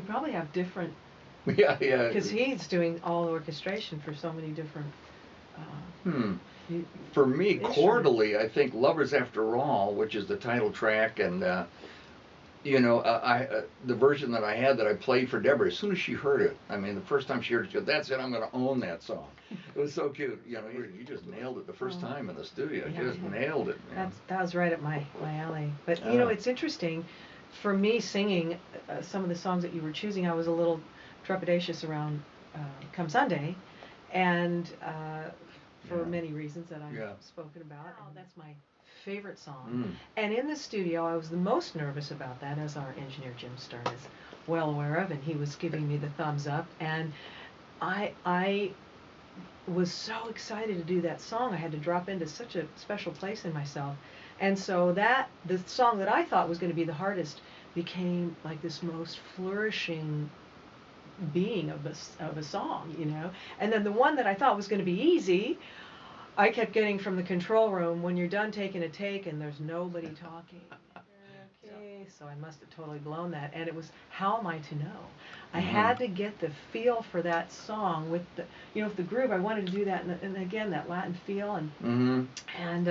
we probably have different. Yeah. Because he's doing all the orchestration for so many different. For me, instruments. chordally, I think "Lovers After All," which is the title track, and the version that I had that I played for Deborah. As soon as she heard it, I mean, the first time she heard it, she said, "That's it. I'm going to own that song." It was so cute. You just nailed it the first time in the studio. Yeah, Just nailed it. Man. That was right up my alley. But it's interesting. For me, singing some of the songs that you were choosing, I was a little trepidatious around "Come Sunday," and for many reasons that I've spoken about. And that's my favorite song. And in the studio, I was the most nervous about that, as our engineer Jim Stern is well aware of, and he was giving me the thumbs up. And I was so excited to do that song. I had to drop into such a special place in myself. And so the song that I thought was going to be the hardest became like this most flourishing being of a song, And then the one that I thought was going to be easy, I kept getting from the control room, when you're done taking a take and there's nobody talking. Okay, so I must have totally blown that. And it was "How Am I to Know?" I had to get the feel for that song with the, with the groove. I wanted to do that, and again, that Latin feel, and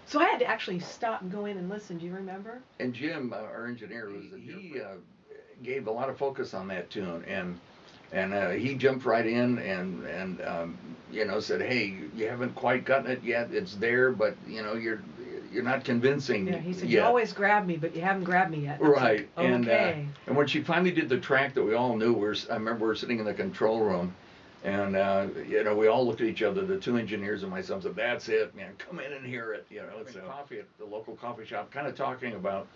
so I had to actually stop and go in and listen. Do you remember? And Jim, our engineer, he gave a lot of focus on that tune, and he jumped right in and said, "Hey, you haven't quite gotten it yet. It's there, but you're not convincing." Yeah, he said, yet. "You always grab me, but you haven't grabbed me yet." Right. Like, okay. And when she finally did the track that we all knew, I remember we were sitting in the control room, and we all looked at each other, the two engineers and myself, said, "That's it, man. Come in and hear it." It's coffee at the local coffee shop, kind of talking about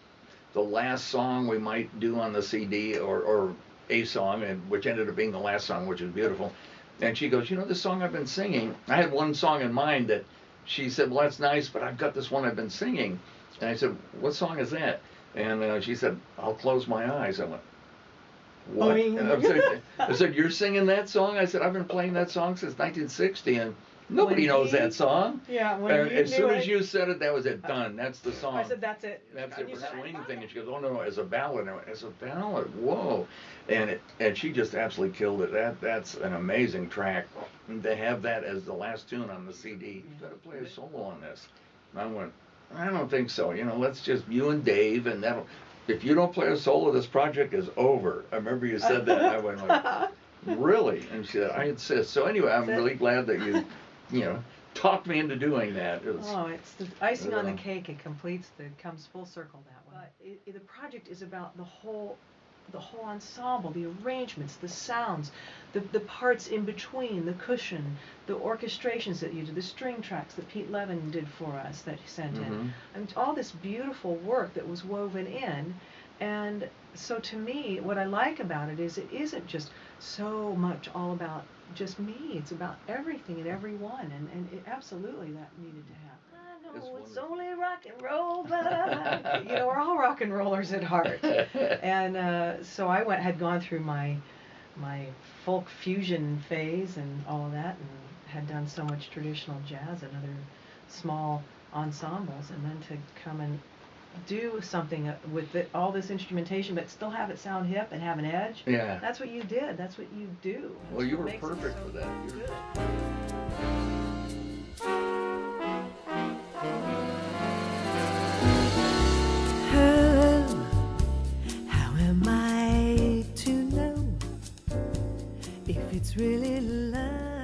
the last song we might do on the CD, or a song, and which ended up being the last song, which is beautiful. And she goes, "This song I've been singing, I had one song in mind that," she said, "Well, that's nice, but I've got this one I've been singing." And I said, "What song is that?" And she said, "I'll Close My Eyes." I went, "What?" And I said, "You're singing that song?" I said, "I've been playing that song since 1960, and nobody knows that song." Yeah, as soon as you said it, that was it, done. That's the song. I said, "That's it." That's it, for swing thing. And she goes, "Oh no, as a ballad." And I went, "As a ballad? Whoa!" And she just absolutely killed it. That's an amazing track. And to have that as the last tune on the CD, you got to play a solo on this. And I went, "I don't think so. Let's just you and Dave, and that'll. If you don't play a solo, this project is over." I remember you said that. And I went like, "Really?" And she said, "I insist." So anyway, I'm really glad that you talked me into doing that. It's the icing on the cake. It comes full circle that way. The project is about the whole ensemble, the arrangements, the sounds, the parts in between, the cushion, the orchestrations that you did, the string tracks that Pete Levin did for us that he sent in, and all this beautiful work that was woven in. And so to me, what I like about it is it isn't just so much all about just me. It's about everything and everyone, and absolutely that needed to happen. I know it's only rock and roll, but we're all rock and rollers at heart. And so I had gone through my folk fusion phase and all of that, and had done so much traditional jazz and other small ensembles, and then to come and do something with all this instrumentation, but still have it sound hip and have an edge. Yeah. That's what you did. That's what you do. Well, you were perfect for that. How am I to know if it's really love?